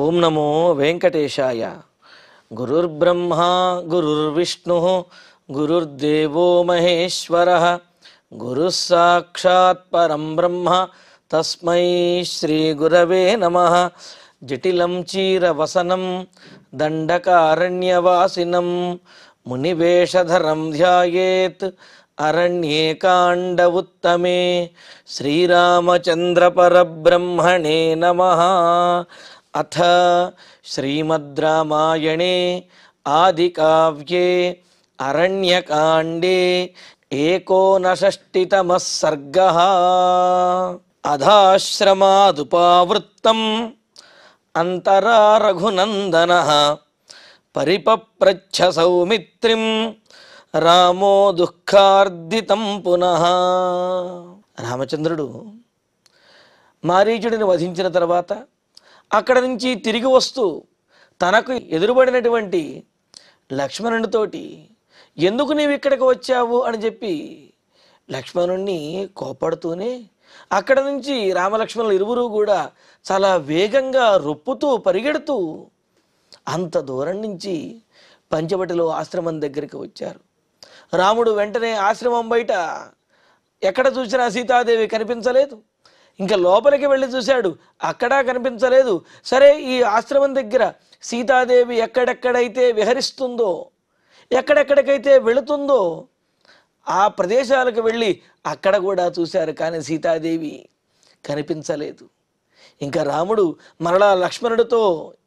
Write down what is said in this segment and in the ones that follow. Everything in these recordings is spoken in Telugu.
ఓం నమో వెంకటేశాయ. గురుర్బ్రహ్మా గురుర్విష్ణుః గురుర్దేవో మహేశ్వరః గురుః సాక్షాత్ పరం బ్రహ్మ తస్మై శ్రీ గురవే నమః. జటిలం చీరవసనం దండకారణ్యవాసినం మునివేషధరం ధ్యాయేత్ అరణ్యే కాండ ఉత్తమే. శ్రీరామచంద్ర పరబ్రహ్మణే నమః. అథ శ్రీమద్ రామాయణే ఆదికావ్యే అరణ్యకాండే ఏకోనషష్టితమః సర్గః. అధాశ్రమాదుపావృత్తం అంతరా రఘునందనః పరిపప్రచ్ఛ సౌమిత్రిం రామో దుఃఖార్దితం పునః. రామచంద్రుడు మారీచుడిని వధించిన తర్వాత అక్కడ నుంచి తిరిగి వస్తూ తనకు ఎదురుబడినటువంటి లక్ష్మణునితోటి ఎందుకు నీవు ఇక్కడికి వచ్చావు అని చెప్పి లక్ష్మణుణ్ణి కోపడుతూనే అక్కడ నుంచి రామలక్ష్మణులు ఇరువురు కూడా చాలా వేగంగా రొప్పుతూ పరిగెడుతూ అంత దూరం నుంచి పంచవటిలో ఆశ్రమం దగ్గరికి వచ్చారు. రాముడు వెంటనే ఆశ్రమం బయట ఎక్కడ చూసినా సీతాదేవి కనిపించలేదు. ఇంకా లోపలికి వెళ్ళి చూశాడు, అక్కడా కనిపించలేదు. సరే, ఈ ఆశ్రమం దగ్గర సీతాదేవి ఎక్కడెక్కడైతే విహరిస్తుందో, ఎక్కడెక్కడికైతే వెళుతుందో ఆ ప్రదేశాలకు వెళ్ళి అక్కడ కూడా చూశారు, కానీ సీతాదేవి కనిపించలేదు. ఇంకా రాముడు మరలా లక్ష్మణుడితో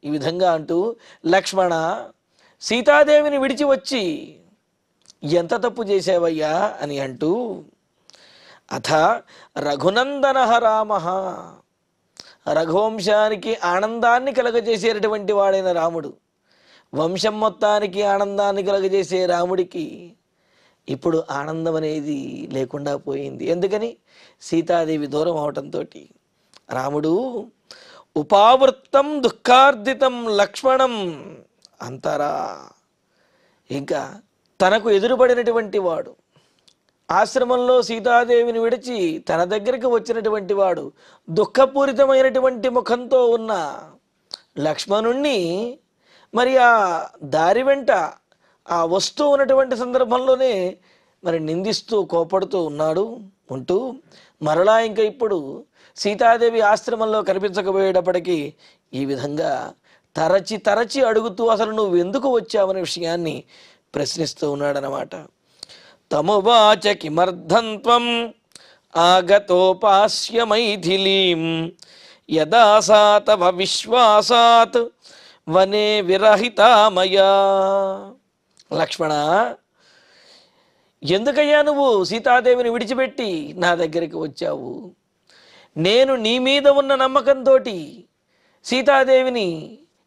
ఈ విధంగా అంటూ, లక్ష్మణ, సీతాదేవిని విడిచి వచ్చి ఎంత తప్పు చేసావయ్యా అని అంటూ, అథ రఘునందన రామ, రఘువంశానికి ఆనందాన్ని కలగజేసేటటువంటి వాడైన రాముడు, వంశం మొత్తానికి ఆనందాన్ని కలగజేసే రాముడికి ఇప్పుడు ఆనందం అనేది లేకుండా పోయింది. ఎందుకని? సీతాదేవి దూరం అవటంతో. రాముడు ఉపావృత్తం దుఃఖార్దితం లక్ష్మణం అంతరా, ఇంకా తనకు ఎదురుపడినటువంటి వాడు, ఆశ్రమంలో సీతాదేవిని విడిచి తన దగ్గరికి వచ్చినటువంటి వాడు, దుఃఖపూరితమైనటువంటి ముఖంతో ఉన్న లక్ష్మణుణ్ణి మరి ఆ దారి వెంట ఆ వస్తూ ఉన్నటువంటి సందర్భంలోనే మరి నిందిస్తూ కోపడుతూ ఉంటూ మరలా ఇంకా ఇప్పుడు సీతాదేవి ఆశ్రమంలో కనిపించకపోయేటప్పటికీ ఈ విధంగా తరచి అడుగుతూ అసలు నువ్వు ఎందుకు వచ్చావనే విషయాన్ని ప్రశ్నిస్తూ ఉన్నాడనమాట. తమువాచ కిమర్థం త్వం ఆగతోపాస్య మైథిలీం యదా సా తవ విశ్వాసాత్ వనే విరహితామయా. లక్ష్మణ, ఎందుకయ్యా నువ్వు సీతాదేవిని విడిచిపెట్టి నా దగ్గరికి వచ్చావు? నేను నీ మీద ఉన్న నమ్మకంతో సీతాదేవిని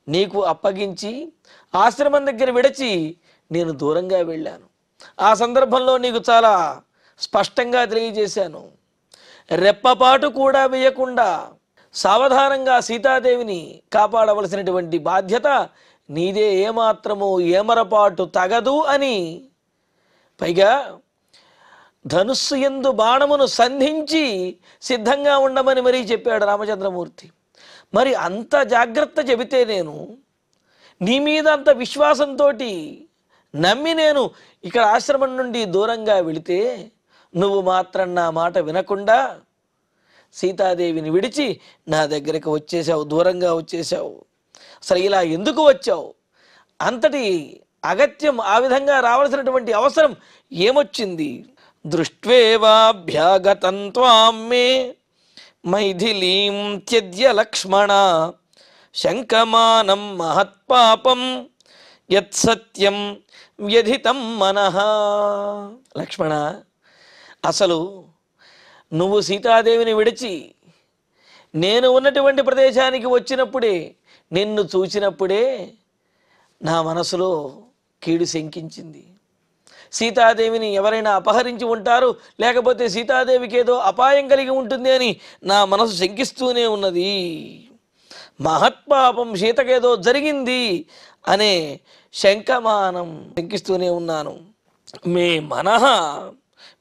నీకు అప్పగించి ఆశ్రమం దగ్గర విడిచి నేను దూరంగా వెళ్ళాను. ఆ సందర్భంలో నీకు చాలా స్పష్టంగా తెలియజేశాను, రెప్పపాటు కూడా వేయకుండా సావధానంగా సీతాదేవిని కాపాడవలసినటువంటి బాధ్యత నీదే, ఏమాత్రము ఏమరపాటు తగదు అని. పైగా ధనుస్సు యందు బాణమును సంధించి సిద్ధంగా ఉండమని మరీ చెప్పాడు రామచంద్రమూర్తి. మరి అంత జాగ్రత్త చెబితే నేను నీ మీద అంత విశ్వాసంతో నమ్మి నేను ఇక్కడ ఆశ్రమం నుండి దూరంగా వెళితే నువ్వు మాత్రం నా మాట వినకుండా సీతాదేవిని విడిచి నా దగ్గరికి వచ్చేసావు, దూరంగా వచ్చేసావు. అసలు ఇలా ఎందుకు వచ్చావు? అంతటి అగత్యం, ఆ విధంగా రావాల్సినటువంటి అవసరం ఏమొచ్చింది? దృష్ట్వేవాభ్యాగతం త్వాం మే మైథిలీం త్యజ్య లక్ష్మణ శంకమానం మహత్పాపం యత్సత్యం వ్యధితం మనః. లక్ష్మణ, అసలు నువ్వు సీతాదేవిని విడిచి నేను ఉన్నటువంటి ప్రదేశానికి వచ్చినప్పుడే, నిన్ను చూసినప్పుడే నా మనసులో కీడు శంకించింది. సీతాదేవిని ఎవరైనా అపహరించి ఉంటారు, లేకపోతే సీతాదేవికి ఏదో అపాయం కలిగి ఉంటుంది అని నా మనసు శంకిస్తూనే ఉన్నది. మహత్పాపం, సీతకేదో జరిగింది అనే శంకమానం శంకిస్తూనే ఉన్నాను. మే మనః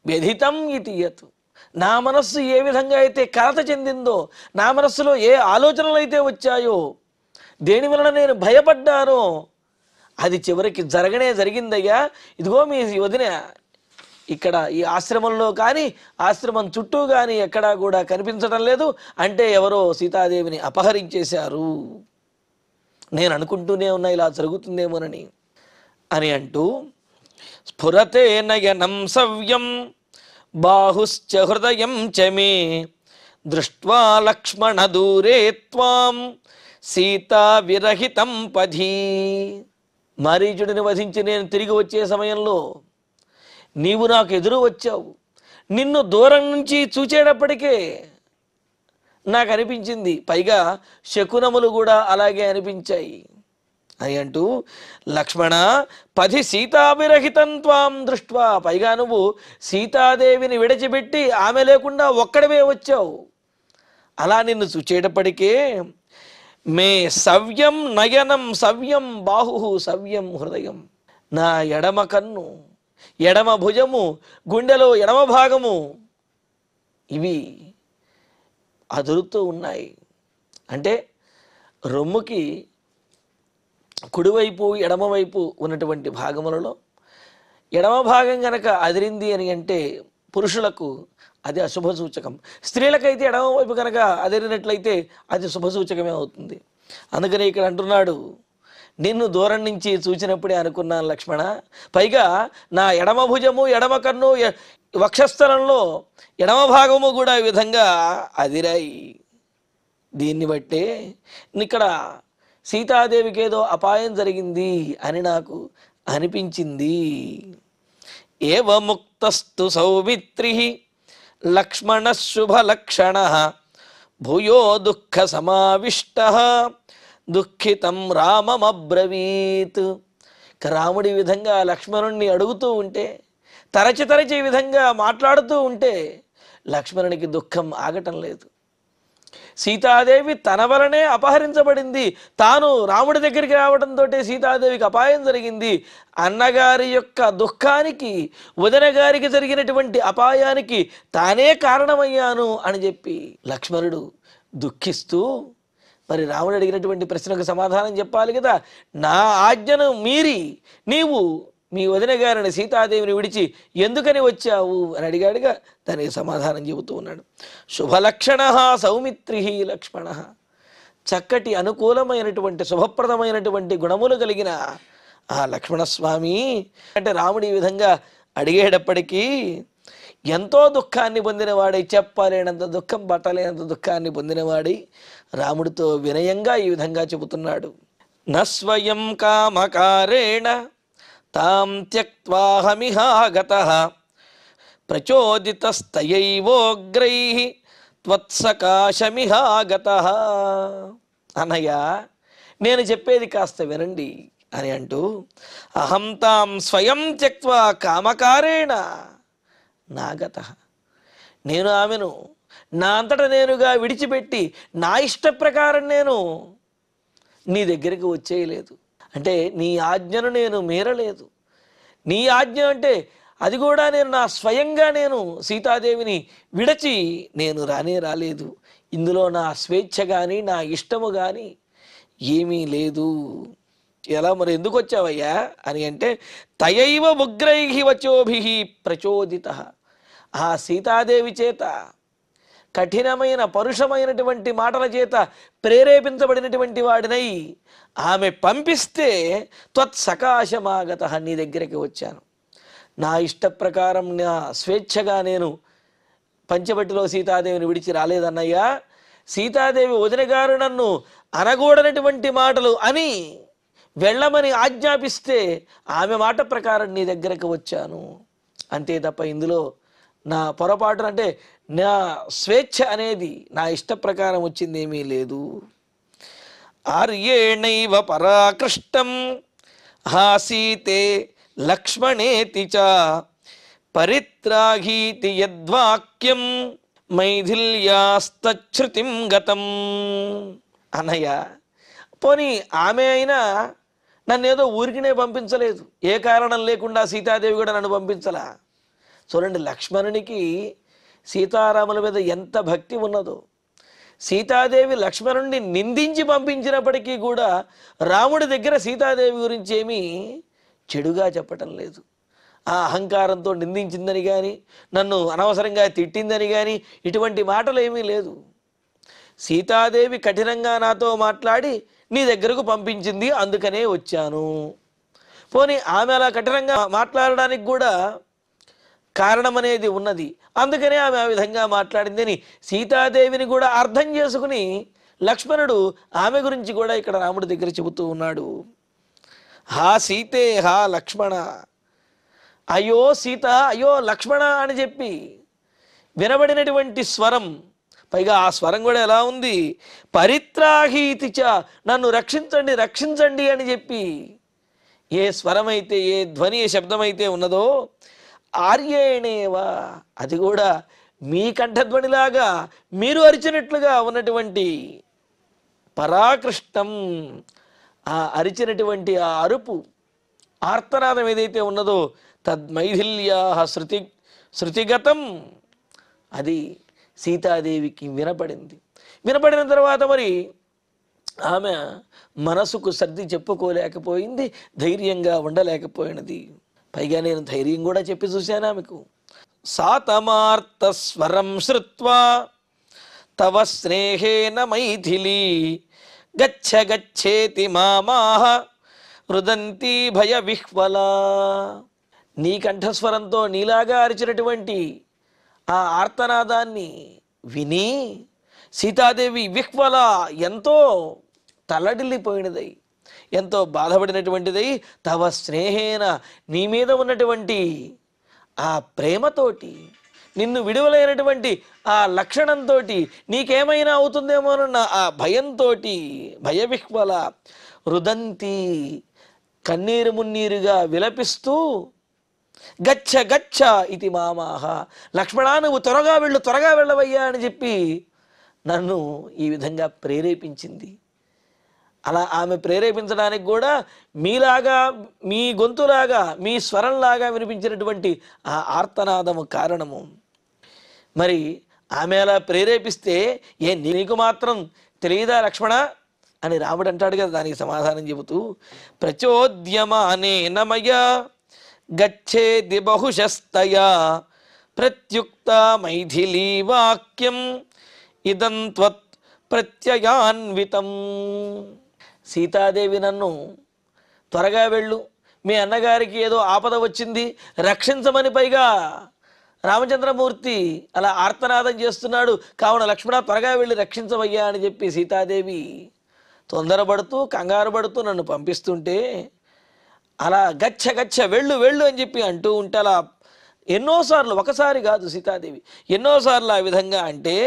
వ్యధితం ఇతి యత్, నా మనస్సు ఏ విధంగా అయితే కలత చెందిందో, నా మనస్సులో ఏ ఆలోచనలు అయితే వచ్చాయో, దేని వలన నేను భయపడ్డానో అది చివరికి జరిగిందయ్యా. ఇదిగో మీ వదిన ఇక్కడ ఈ ఆశ్రమంలో కానీ ఆశ్రమం చుట్టూ కానీ ఎక్కడా కూడా కనిపించడం లేదు. అంటే ఎవరో సీతాదేవిని అపహరించేశారు. నేను అనుకుంటూనే ఉన్నా ఇలా జరుగుతుందేమోనని అని అంటూ స్ఫురతే నయనం సవ్యం బాహుశ్చ హృదయం చ మే దృష్ట్వా లక్ష్మణ దూరే త్వాం సీతా విరహితం పధీ. మారీచుడిని వధించి నేను తిరిగి వచ్చే సమయంలో నీవు నాకు ఎదురు వచ్చావు. నిన్ను దూరం నుంచి చూచేటప్పటికే నాకు అనిపించింది, పైగా శకునములు కూడా అలాగే అనిపించాయి అని అంటూ లక్ష్మణ పది సీతాభిరహితం త్వాం దృష్ట్వా, పైగా నువ్వు సీతాదేవిని విడిచిపెట్టి ఆమె లేకుండా ఒక్కడవే వచ్చావు. అలా నిన్ను చూచేటప్పటికే మే సవ్యం నయనం సవ్యం బాహు సవ్యం హృదయం, నా ఎడమ కన్ను ఎడమ భుజము గుండెలో ఎడమ భాగము ఇవి అదురుతూ ఉన్నాయి. అంటే రొమ్ముకి కుడివైపు ఎడమవైపు ఉన్నటువంటి భాగములలో ఎడమ భాగం గనక అదిరింది అని అంటే పురుషులకు అది అశుభ సూచకం, స్త్రీలకైతే ఎడమవైపు కనుక అదిరినట్లయితే అది శుభ సూచకమే అవుతుంది. అందుకని ఇక్కడ అంటున్నాడు, నిన్ను దూరం నుంచి చూచినప్పుడే అనుకున్నాను లక్ష్మణ, పైగా నా ఎడమ భుజము ఎడమ కన్ను వక్షస్థలంలో ఎడమ భాగము కూడా ఈ విధంగా అదిరాయి. దీన్ని బట్టే ఇక్కడ సీతాదేవికి ఏదో అపాయం జరిగింది అని నాకు అనిపించింది. ఏవముక్తస్తు సౌమిత్రి లక్ష్మణ శుభలక్షణ భూయో దుఃఖ సమావిష్ట దుఃఖితం రామమబ్రవీత్. రాముడి విధంగా లక్ష్మణుణ్ణి అడుగుతూ ఉంటే, తరచి ఈ విధంగా మాట్లాడుతూ ఉంటే లక్ష్మణునికి దుఃఖం ఆగటం లేదు. సీతాదేవి తన వలనే అపహరించబడింది, తాను రాముడి దగ్గరికి రావడంతో సీతాదేవికి అపాయం జరిగింది. అన్నగారి యొక్క దుఃఖానికి, వదిన గారికి జరిగినటువంటి అపాయానికి తానే కారణమయ్యాను అని చెప్పి లక్ష్మణుడు దుఃఖిస్తూ, మరి రాముడు అడిగినటువంటి ప్రశ్నకు సమాధానం చెప్పాలి కదా. నా ఆజ్ఞను మీరి నీవు మీ వదిన గారిని సీతాదేవిని విడిచి ఎందుకని వచ్చావు అని అడిగాడుగా, దానికి సమాధానం చెబుతూ ఉన్నాడు. శుభలక్షణ సౌమిత్రి లక్ష్మణ, చక్కటి అనుకూలమైనటువంటి శుభప్రదమైనటువంటి గుణములు కలిగిన ఆ లక్ష్మణస్వామి అంటే రాముడు ఈ విధంగా అడిగేటప్పటికీ ఎంతో దుఃఖాన్ని పొందినవాడై, చెప్పలేనంత దుఃఖం పట్టలేనంత దుఃఖాన్ని పొందినవాడై రాముడితో వినయంగా ఈ విధంగా చెబుతున్నాడు. నస్వయం కామకారేణ తాం త్యక్త్వాహమిహాగతః ప్రచోదితస్తయైవోగ్రైః త్వత్సకాశమిహాగతః. అన్నయ్య, నేను చెప్పేది కాస్త వినండి అని అంటూ, అహం తాం స్వయం త్యక్త్వా కామకారేణ నాగతః, నేను ఆమెను నా అంతట నేనుగా విడిచిపెట్టి నా ఇష్ట ప్రకారం నేను నీ దగ్గరికి వచ్చేయలేదు. అంటే నీ ఆజ్ఞను నేను మీరలేదు. నీ ఆజ్ఞ అంటే అది కూడా నేను నా స్వయంగా నేను సీతాదేవిని విడచి నేను రాలేదు. ఇందులో నా స్వేచ్ఛ కానీ నా ఇష్టము కానీ ఏమీ లేదు. ఎలా మరి ఎందుకు వచ్చావయ్యా అని అంటే, తయైవ ఉగ్రైః వచోభిః ప్రచోదితః, ఆ సీతాదేవి చేత కఠినమైన పరుషమైనటువంటి మాటల చేత ప్రేరేపించబడినటువంటి వాడినై ఆమె పంపిస్తే త్వత్సకాశమాగతః, నీ దగ్గరికి వచ్చాను. నా ఇష్ట ప్రకారం నా స్వేచ్ఛగా నేను పంచబట్టిలో సీతాదేవిని విడిచి రాలేదన్నయ్యా. సీతాదేవి వదిన గారు నన్ను అనగూడనటువంటి మాటలు అని వెళ్ళమని ఆజ్ఞాపిస్తే ఆమె మాట ప్రకారం నీ దగ్గరకు వచ్చాను. అంతే తప్ప ఇందులో నా పొరపాటు అంటే నా స్వేచ్ఛ అనేది నా ఇష్ట ప్రకారం వచ్చింది ఏమీ లేదు. ఆర్యేణైవ పరాకృష్టం హాసీతే లక్ష్మణేతి చ పరిత్రాహీతి యద్వాక్యం మైథిల్యాస్తచ్ఛృతిం గతం. అన్నయ్య, పోనీ ఆమె అయినా నన్నేదో ఊరికినే పంపించలేదు, ఏ కారణం లేకుండా సీతాదేవి కూడా నన్ను పంపించలా. చూడండి, లక్ష్మణునికి సీతారాముల మీద ఎంత భక్తి ఉన్నదో. సీతాదేవి లక్ష్మణుణ్ణి నిందించి పంపించినప్పటికీ కూడా రాముడి దగ్గర సీతాదేవి గురించి ఏమీ చెడుగా చెప్పటం లేదు. ఆ అహంకారంతో నిందించిందని కానీ, నన్ను అనవసరంగా తిట్టిందని కానీ ఇటువంటి మాటలు ఏమీ లేదు. సీతాదేవి కఠినంగా నాతో మాట్లాడి నీ దగ్గరకు పంపించింది, అందుకనే వచ్చాను. పోనీ ఆమె అలా కఠినంగా మాట్లాడడానికి కూడా కారణం అనేది ఉన్నది, అందుకనే ఆమె ఆ విధంగా మాట్లాడిందని సీతాదేవిని కూడా అర్థం చేసుకుని లక్ష్మణుడు ఆమె గురించి కూడా ఇక్కడ రాముడి దగ్గర చెబుతూ ఉన్నాడు. హా సీతే హా లక్ష్మణ, అయ్యో సీత, అయ్యో లక్ష్మణ అని చెప్పి వినబడినటువంటి స్వరం, పైగా ఆ స్వరం కూడా ఎలా ఉంది, పరిత్రాహీతి చ, నన్ను రక్షించండి రక్షించండి అని చెప్పి ఏ స్వరమైతే, ఏ ధ్వని, ఏ శబ్దమైతే ఉన్నదో ఆర్యేణేవా, అది కూడా మీ కంఠధ్వనిలాగా మీరు అరిచినట్లుగా ఉన్నటువంటి పరాకృష్టం, ఆ అరిచినటువంటి ఆ అరుపు ఆర్తనాదం ఏదైతే ఉన్నదో తద్మైథిల్యా శృతిగతం, అది సీతాదేవికి వినపడింది. వినపడిన తర్వాత మరి ఆమె మనసుకు సర్ది చెప్పుకోలేకపోయింది, ధైర్యంగా ఉండలేకపోయినది. పైగా నేను ధైర్యం కూడా చెప్పి చూశాను ఆమెకు. సాతమార్త స్వరం శ్రుత్వా తవ స్నేహేన మైథిలీ గచ్చ గచ్చేతి మామాహ రుదంతి భయ విహ్వలా. నీ కంఠస్వరంతో నీలాగా అరిచినటువంటి ఆ ఆర్తనాదాన్ని విని సీతాదేవి విహ్వల ఎంతో తల్లడిల్లిపోయినదై, ఎంతో బాధపడినటువంటిదై, తవ స్నేహేన నీ మీద ఉన్నటువంటి ఆ ప్రేమతోటి, నిన్ను విడువలైనటువంటి ఆ లక్షణంతో నీకేమైనా అవుతుందేమోనన్న ఆ భయంతో, భయ విహ్వల రుదంతి, కన్నీరు మున్నీరుగా విలపిస్తూ, గచ్చ గచ్చ ఇది మామాహ, లక్ష్మణ నువ్వు త్వరగా వెళ్ళు, త్వరగా వెళ్ళవయ్యా అని చెప్పి నన్ను ఈ విధంగా ప్రేరేపించింది. అలా ఆమె ప్రేరేపించడానికి కూడా మీలాగా, మీ గొంతులాగా, మీ స్వరంలాగా వినిపించినటువంటి ఆ ఆర్తనాదము కారణము. మరి ఆమె అలా ప్రేరేపిస్తే నీకు మాత్రం తెలియదా లక్ష్మణ అని రాముడు అంటాడు కదా. దానికి సమాధానం చెబుతూ, ప్రచోద్యమానేన మయా గచ్చేది బహుశస్తయా ప్రత్యుక్త మైథిలీ వాక్యం ఇదం త్వత్ ప్రత్యయాన్వితం. సీతాదేవి నన్ను త్వరగా వెళ్ళు, మీ అన్నగారికి ఏదో ఆపద వచ్చింది రక్షించమని పైగా రామచంద్రమూర్తి అలా ఆర్తనాదం చేస్తున్నాడు, కావున లక్ష్మణ త్వరగా వెళ్ళి రక్షించవయ్యా అని చెప్పి సీతాదేవి తొందరపడుతూ కంగారు పడుతూ నన్ను పంపిస్తుంటే, అలా గచ్చ గచ్చ వెళ్ళు వెళ్ళు అని చెప్పి అంటూ ఉంటే అలా ఎన్నోసార్లు, ఒకసారి కాదు సీతాదేవి ఎన్నోసార్లు ఆ విధంగా అంటే,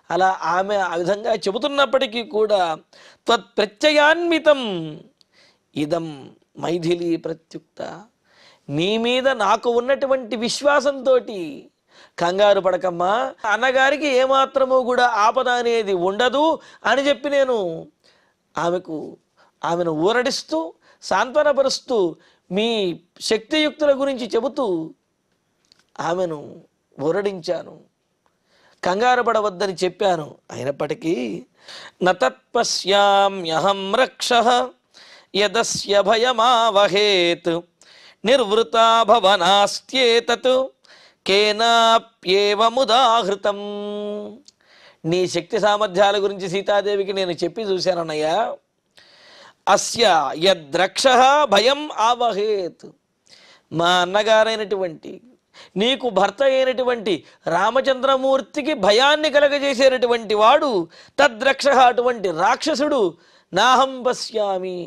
అలా ఆమె ఆ విధంగా చెబుతున్నప్పటికీ కూడా త్వత్ ప్రత్యయాన్వితం ఇదం మైథిలీ ప్రత్యుక్త, నీ మీద నాకు ఉన్నటువంటి విశ్వాసంతో కంగారు పడకమ్మా, అన్నగారికి ఏమాత్రము కూడా ఆపద అనేది ఉండదు అని చెప్పి నేను ఆమెను ఊరడిస్తూ సాంత్వనపరుస్తూ మీ శక్తియుక్తుల గురించి చెబుతూ ఆమెను ఊరడించాను, కంగారు పడవద్దని చెప్పాను. అయినప్పటికీ నతత్పశ్యామ్యహం రక్షః యదస్య భయమావహేత్ నిర్వృతా భవనాస్త్యేతత్ కేనాప్యేవముదాహృతం. నీ శక్తి సామర్థ్యాల గురించి సీతాదేవికి నేను చెప్పి చూశానన్నయ్యా. అస్య యద్రక్షః భయం ఆవహేత్, మా అన్నగారైనటువంటి నీకు భర్త అయినటువంటి రామచంద్రమూర్తికి భయాన్ని కలగజేసేటటువంటి వాడు తద్రక్షః, అటువంటి రాక్షసుడు నాహం పశ్యామి,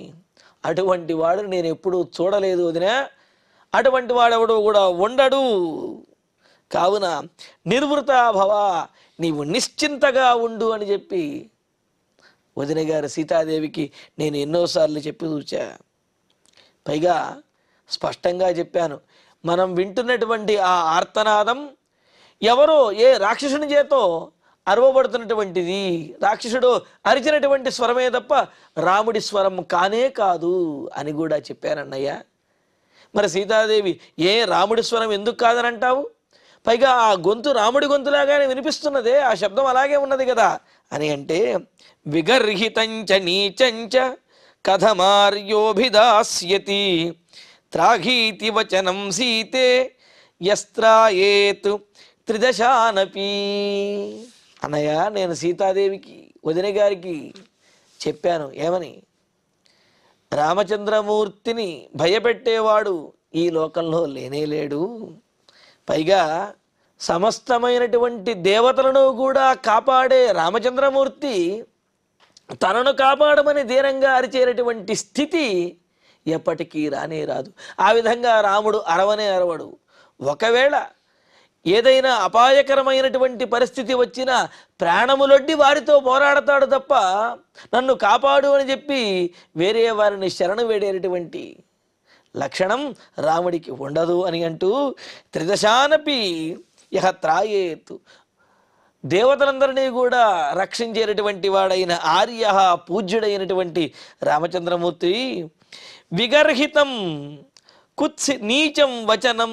అటువంటి వాడు నేను ఎప్పుడూ చూడలేదు వదినా, అటువంటి వాడెవడు కూడా ఉండడు. కావున నిర్వృత భవ, నీవు నిశ్చింతగా ఉండు అని చెప్పి వదిన గారు సీతాదేవికి నేను ఎన్నోసార్లు చెప్పి చూచా. పైగా స్పష్టంగా చెప్పాను, మనం వింటున్నటువంటి ఆ ఆర్తనాదం ఎవరో ఏ రాక్షసుని చేతో అరవబడుతున్నటువంటిది, రాక్షసుడు అరిచినటువంటి స్వరమే తప్ప రాముడి స్వరం కానే కాదు అని కూడా చెప్పానన్నయ్య. మరి సీతాదేవి ఏ రాముడి స్వరం ఎందుకు కాదని అంటావు? పైగా ఆ గొంతు రాముడి గొంతులాగానే వినిపిస్తున్నదే, ఆ శబ్దం అలాగే ఉన్నది కదా అని అంటే విగర్హితంచ నీచంచ కథమార్యోభిదాస్యతి త్రాఘీతి వచనం సీతే యస్త్రాయేతు త్రిదశానపి. అన్నయ్య, నేను సీతాదేవికి వదిన గారికి చెప్పాను, ఏమని? రామచంద్రమూర్తిని భయపెట్టేవాడు ఈ లోకంలో లేనేలేడు. పైగా సమస్తమైనటువంటి దేవతలను కూడా కాపాడే రామచంద్రమూర్తి తనను కాపాడమని ధీరంగా అరిచేటటువంటి స్థితి ఎప్పటికీ రానే రాదు. ఆ విధంగా రాముడు అరవనే అరవడు. ఒకవేళ ఏదైనా అపాయకరమైనటువంటి పరిస్థితి వచ్చినా ప్రాణములొడ్డి వారితో పోరాడతాడు తప్ప నన్ను కాపాడు అని చెప్పి వేరే వారిని శరణు వేడేటటువంటి లక్షణం రాముడికి ఉండదు అని అంటూ త్రిదశానపి యహ త్రాయేతు, దేవతలందరినీ కూడా రక్షించేటటువంటి వాడైన ఆర్య పూజ్యుడైనటువంటి రామచంద్రమూర్తి విగర్హితం కుత్సి నీచం వచనం,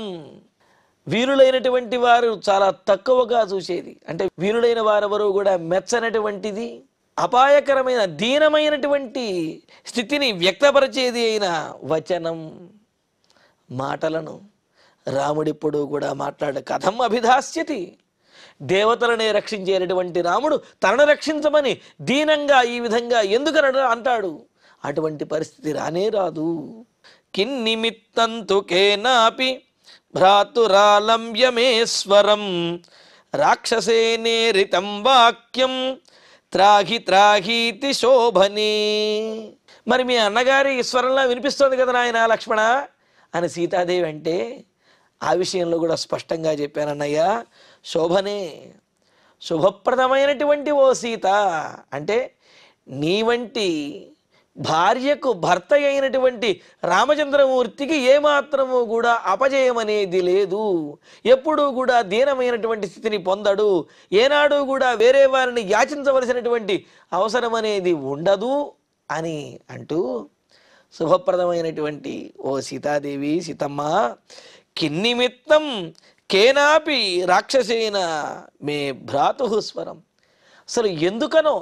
వీరులైనటువంటి వారు చాలా తక్కువగా చూసేది, అంటే వీరులైన వారెవరూ కూడా మెచ్చనటువంటిది, అపాయకరమైన దీనమైనటువంటి స్థితిని వ్యక్తపరిచేది అయిన వచనం, మాటలను రాముడిప్పుడు కూడా మాట్లాడే కథం అభిధాస్యతి. దేవతలనే రక్షించేటటువంటి రాముడు తనను రక్షించమని దీనంగా ఈ విధంగా ఎందుకు అంటాడు? అటువంటి పరిస్థితి రానే రాదు. కిన్నిమిత్తంతు కేనాపి భ్రాతురాలంబ్యమేశ్వరం రాక్షసేనేరితం వాక్యం త్రాహి త్రాహీతి శోభనే. మరి మీ అన్నగారి స్వరంలా వినిపిస్తోంది కదా నాయన లక్ష్మణ అని సీతాదేవి అంటే ఆ విషయంలో కూడా స్పష్టంగా చెప్పానన్నయ్య. శోభనే, శుభప్రదమైనటువంటి ఓ సీత, అంటే నీ వంటి భార్యకు భర్త అయినటువంటి రామచంద్రమూర్తికి ఏమాత్రము కూడా అపజయమనేది లేదు. ఎప్పుడూ కూడా దీనమైనటువంటి స్థితిని పొందడు. ఏనాడు కూడా వేరే వారిని యాచించవలసినటువంటి అవసరం అనేది ఉండదు అని అంటూ శుభప్రదమైనటువంటి ఓ సీతాదేవి, సీతమ్మ, కిన్నిమిత్తం కేనాపి రాక్షసేన మే భ్రాతు స్వరం. అసలు ఎందుకనో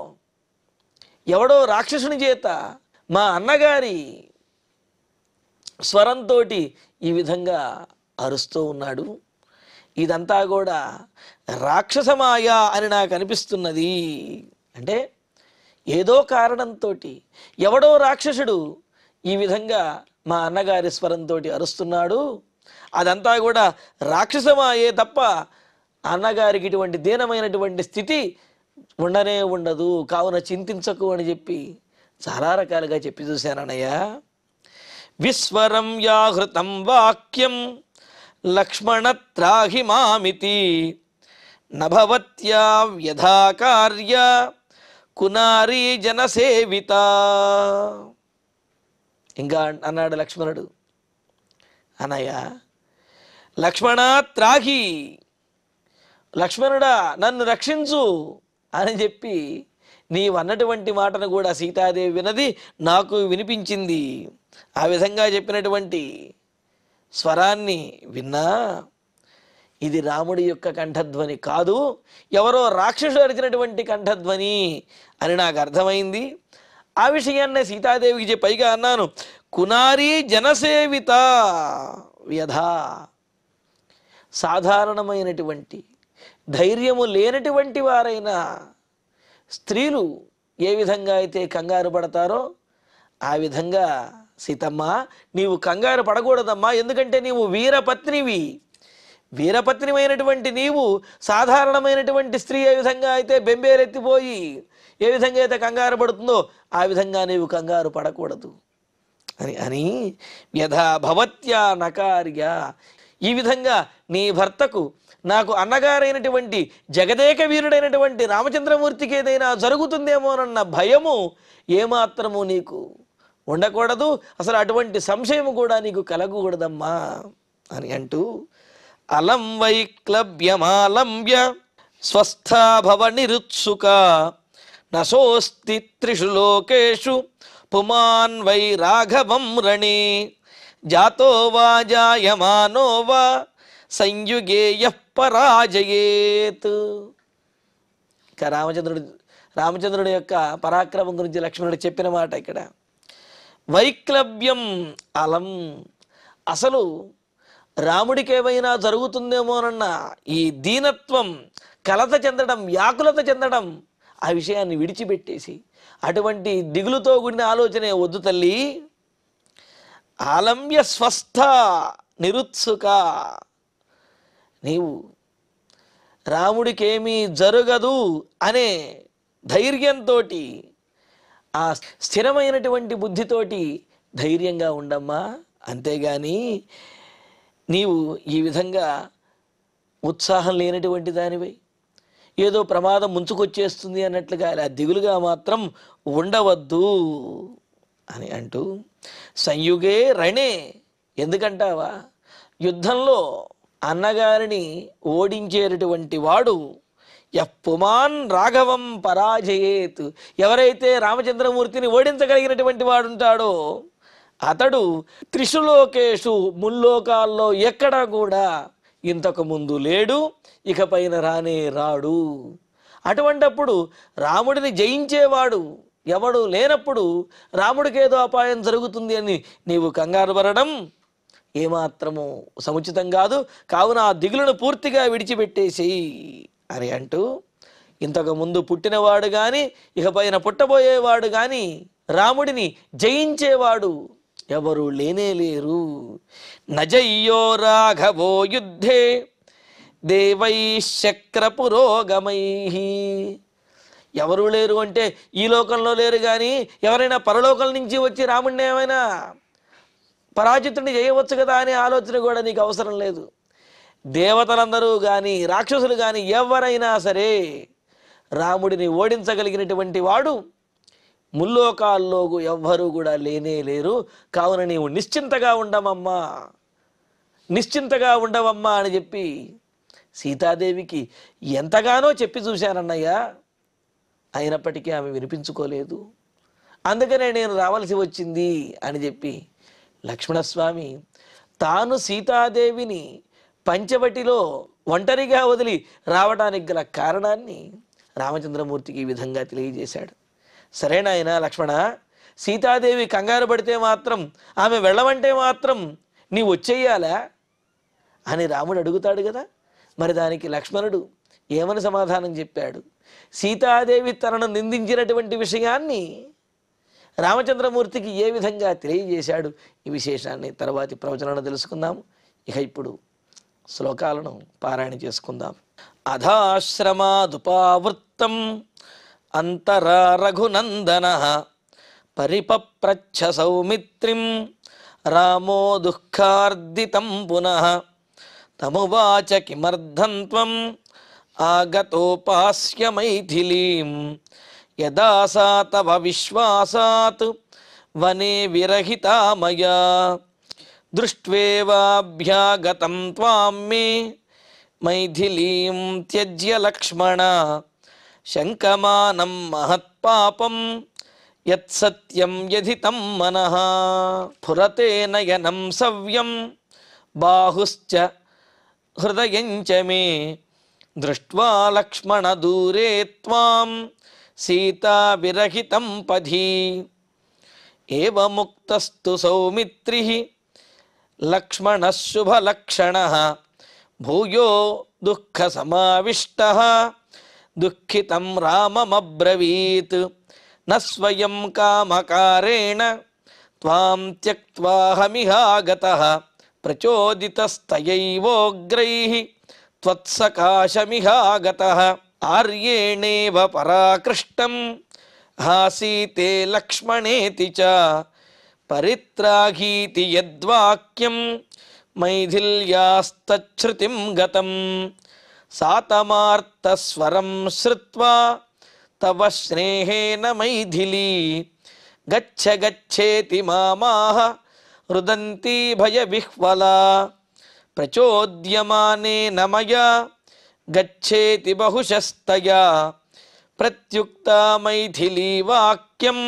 ఎవడో రాక్షసుని చేత మా అన్నగారి స్వరంతో ఈ విధంగా అరుస్తూ ఉన్నాడు. ఇదంతా కూడా రాక్షసమాయ అని నాకు అనిపిస్తున్నది. అంటే ఏదో కారణంతో ఎవడో రాక్షసుడు ఈ విధంగా మా అన్నగారి స్వరంతో అరుస్తున్నాడు. అదంతా కూడా రాక్షసమాయే తప్ప అన్నగారికి ఇటువంటి దీనమైనటువంటి స్థితి ఉండనే ఉండదు. కావున చింతించకు అని చెప్పి చాలా రకాలుగా చెప్పి చూశానన్నయ్య. విస్వరం యాహృతం వాక్యం లక్ష్మణ త్రాహి మామితి నభవత్యా వ్యధాకార్య కునారీ జనసేవిత. ఇంకా అన్నాడు లక్ష్మణుడు, అన్నయ్య లక్ష్మణ త్రాహి, లక్ష్మణుడా నన్ను రక్షించు అని చెప్పి నీవన్నటువంటి మాటను కూడా సీతాదేవి వినది, నాకు వినిపించింది. ఆ విధంగా చెప్పినటువంటి స్వరాన్ని విన్నా ఇది రాముడి యొక్క కంఠధ్వని కాదు, ఎవరో రాక్షసుడు అరిచినటువంటి కంఠధ్వని అని నాకు అర్థమైంది. ఆ విషయాన్నే సీతాదేవికి పైగా అన్నాను, కునారీ జనసేవిత వ్యధ. సాధారణమైనటువంటి ధైర్యము లేనటువంటి వారైన స్త్రీలు ఏ విధంగా అయితే కంగారు పడతారో ఆ విధంగా సీతమ్మ నీవు కంగారు పడకూడదమ్మా. ఎందుకంటే నీవు వీరపత్నివి. వీరపత్నిమైనటువంటి నీవు సాధారణమైనటువంటి స్త్రీ ఏ విధంగా అయితే బెంబేలెత్తిపోయి ఏ విధంగా అయితే కంగారు పడుతుందో ఆ విధంగా నీవు కంగారు పడకూడదు అని యథా భవత్యా నకార్య, ఈ విధంగా నీ భర్తకు నాకు అన్నగారైనటువంటి జగదేక వీరుడైనటువంటి రామచంద్రమూర్తికి ఏదైనా జరుగుతుందేమోనన్న భయము ఏమాత్రము నీకు ఉండకూడదు. అసలు అటువంటి సంశయము కూడా నీకు కలగకూడదమ్మా అని అంటూ అలం వైక్లభ్యమాలంబ్య స్వస్థాభవ నిరుత్సుక నసోస్తి త్రిషు లోకేషు పుమాన్ వై రాఘవం రణే జాతో వా జాయమానో వా సంయుగే యః పరాజయేత్. ఇక రామచంద్రుడి యొక్క పరాక్రమం గురించి లక్ష్మణుడు చెప్పిన మాట ఇక్కడ. వైక్లభ్యం అలం. అసలు రాముడికి ఏమైనా జరుగుతుందేమోనన్న ఈ దీనత్వం, కలత చెందడం, వ్యాకులత చెందడం, ఆ విషయాన్ని విడిచిపెట్టేసి అటువంటి దిగులుతో కూడిన ఆలోచనే వద్దు తల్లి. ఆలమ్య స్వస్థ నిరుత్సుక. నీవు రాముడికేమీ జరగదు అనే ధైర్యంతో, ఆ స్థిరమైనటువంటి బుద్ధితోటి ధైర్యంగా ఉండమ్మా. అంతేగాని నీవు ఈ విధంగా ఉత్సాహం లేనటువంటి దానివై ఏదో ప్రమాదం ముంచుకొచ్చేస్తుంది అన్నట్లుగా అలా దిగులుగా మాత్రం ఉండవద్దు అని అంటూ, సంయుగే రణే. ఎందుకంటావా, యుద్ధంలో అన్నగారిని ఓడించేటటువంటి వాడు పుమాన్ రాఘవం పరాజయేత్. ఎవరైతే రామచంద్రమూర్తిని ఓడించగలిగినటువంటి వాడు ఉంటాడో అతడు త్రిశులోకేషు, ముల్లోకాల్లో ఎక్కడా కూడా ఇంతకు ముందు లేడు, ఇకపైన రానే రాడు. అటువంటప్పుడు రాముడిని జయించేవాడు ఎవడు లేనప్పుడు రాముడికి ఏదో అపాయం జరుగుతుంది అని నీవు కంగారు పడడం ఏమాత్రము సముచితం కాదు. కావున ఆ దిగులను పూర్తిగా విడిచిపెట్టేసేయి అని అంటూ, ఇంతకు ముందు పుట్టినవాడు కానీ ఇకపైన పుట్టబోయేవాడు కానీ రాముడిని జయించేవాడు ఎవరు లేనే లేరు. నజయ్యో రాఘవో యుద్ధే దేవై శక్ర పురోగమై. ఎవరు లేరు అంటే ఈ లోకంలో లేరు, కానీ ఎవరైనా పరలోకం నుంచి వచ్చి రాముడిని ఏమైనా పరాజితుడిని చేయవచ్చు కదా అనే ఆలోచన కూడా నీకు అవసరం లేదు. దేవతలందరూ కానీ రాక్షసులు కానీ ఎవరైనా సరే రాముడిని ఓడించగలిగినటువంటి వాడు ముల్లోకాల్లో ఎవ్వరూ కూడా లేనే లేరు. కావున నీవు నిశ్చింతగా ఉండమమ్మా, నిశ్చింతగా ఉండవమ్మా అని చెప్పి సీతాదేవికి ఎంతగానో చెప్పి చూశానన్నయ్య. అయినప్పటికీ ఆమె వినిపించుకోలేదు. అందుకనే నేను రావాల్సి వచ్చింది అని చెప్పి లక్ష్మణస్వామి తాను సీతాదేవిని పంచవటిలో ఒంటరిగా వదిలి రావడానికి గల కారణాన్ని రామచంద్రమూర్తికి ఈ విధంగా తెలియజేశాడు. సరేనాయన లక్ష్మణ, సీతాదేవి కంగారు పడితే మాత్రం, ఆమె వెళ్ళమంటే మాత్రం నీ వచ్చేయాలా అని రాముడు అడుగుతాడు కదా. మరి దానికి లక్ష్మణుడు ఏమని సమాధానం చెప్పాడు? సీతాదేవి తనను నిందించినటువంటి విషయాన్ని రామచంద్రమూర్తికి ఏ విధంగా తెలియజేశాడు, ఈ విశేషాన్ని తర్వాతి ప్రవచనంలో తెలుసుకుందాము. ఇక ఇప్పుడు శ్లోకాలను పారాయణ చేసుకుందాం. అధాశ్రమాదుపావృత్తం అంతరా రఘునందన పరిపప్రచ్ఛ సౌమిత్రిం రామో దుఃఖార్దితం పునః తమువాచ కిమర్థం త్వం ఆగతోపాస్య మైథిలీం యదా సా తవ విశ్వాసాత్ వనే విరహితా మయా దృష్ట్వేవాభ్యాగతం త్వాం మే మైథిలీం త్యజ్య లక్ష్మణ శంకమానం మహత్పాపం యత్సత్యం యధితం మనః ఫురతే నయనం సవ్యం బాహుశ్చ హృదయంచ మే దృష్ట్వా లక్ష్మణ దూరే త్వాం సీతా విరహితం పథి ఏవముక్తస్తు సౌమిత్రిః లక్ష్మణః శుభలక్షణః భూయో దుఃఖ సమావిష్టః దుఃఖితం రామమబ్రవీత్ న స్వయం కామకారేణ త్వాం త్యక్త్వాహమిహాగతః ప్రచోదితస్తయైవోగ్రైః త్వత్సకాశమిహాగతః ఆర్యేణేవ పరాకృష్టం హాసీతే లక్ష్మణేతి చ పరిత్రాఘీతి యద్వాక్యం మైథిల్యాస్తచ్ఛృతిం గతం సాతమార్తస్వరం శ్రుత్వా తవ స్నేహేన మైథిలీ గచ్చ గచ్చేతి మామాహ రుదంతి భయవిహ్వలా ప్రచోద్యమానేన మయా గచ్చేతి బహుశస్తయా ప్రత్యుక్తా మైథిలీ వాక్యం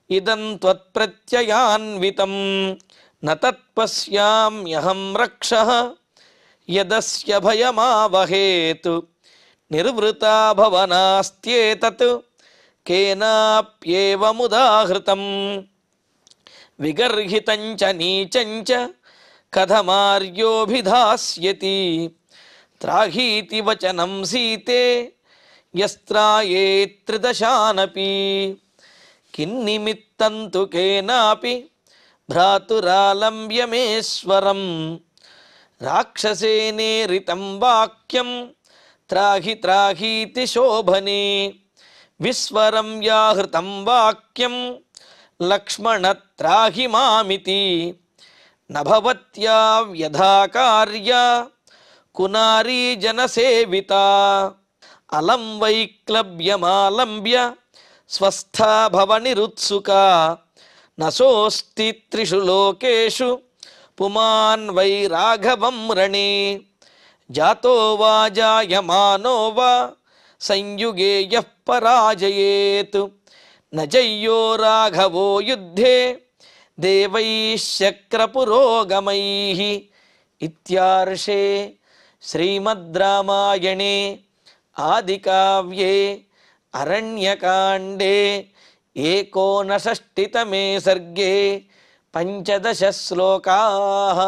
ఇదం త్వత్ప్రత్యయాన్వితం న తత్పశ్యామ్యహం రక్షః యదస్య భయమావహేత్ నిర్వృతా భవనాస్త్యేతత్ కేనాప్యేవముదాహృతం విగర్హితం చ నీచం చ కథమార్యోభిధాస్యతి త్రాహీతి వచనం సీతే యస్త్రాయేత్రిదశానపి కిన్నిమిత్తం తు కేనాపి భ్రాతురాలంబ్యమేశ్వరం రాక్షసేనేరితం వాక్యం త్రాహి త్రాహీతి శోభనే విస్వరం వ్యాహృతం వాక్యం లక్ష్మణ త్రాహి మామితి నభవత్యా వ్యధాకార్య కునారీ జనసేవిత అలం వైక్లభ్యమాలంబ్య స్వస్థా భవనిరుత్సుకా నసోస్తి త్రిషు లోకేషు పుమాన్ వై రాఘవం రణే జాతో వా జాయమానో వా సంయుగే యః పరాజయేత్ నజయ్యో రాఘవో యుద్ధే దేవైశ్చక్రపురోగమైః ఇత్యార్షే శ్రీమద్ రామాయణే ఆదికావ్యే అరణ్యకాండే ఏకోనషష్టితమే సర్గే 15 శ్లోకాః.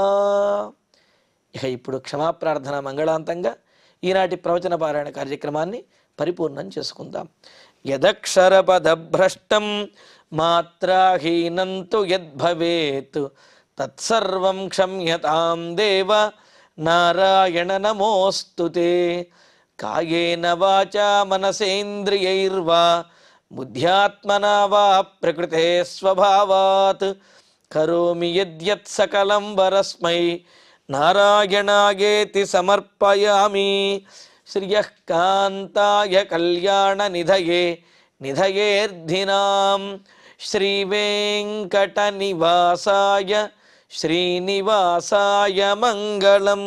ఇక ఇప్పుడు క్షమాప్రార్థన మంగళాంతంగా ఈనాటి ప్రవచన పారాయణ కార్యక్రమాన్ని పరిపూర్ణం చేసుకుందాం. యదక్షరపదభ్రష్టం మాత్రాహీనం తు యద్భవేత్ తత్సర్వం క్షమ్యతాం దేవ నారాయణ నమోస్తుతే. కాయేన వాచా మనసేంద్రియైర్వా బుద్ధ్యాత్మనా వా ప్రకృతే స్వభావాత్ కరోమి యద్యత్ సకలం వరస్మై నారాయణాయేతి సమర్పయామి. శ్రియః కాంతాయ కళ్యాణ నిధయే నిధయేర్ధినాం శ్రీవేంకట నివాసాయ శ్రీనివాసాయ మంగళం.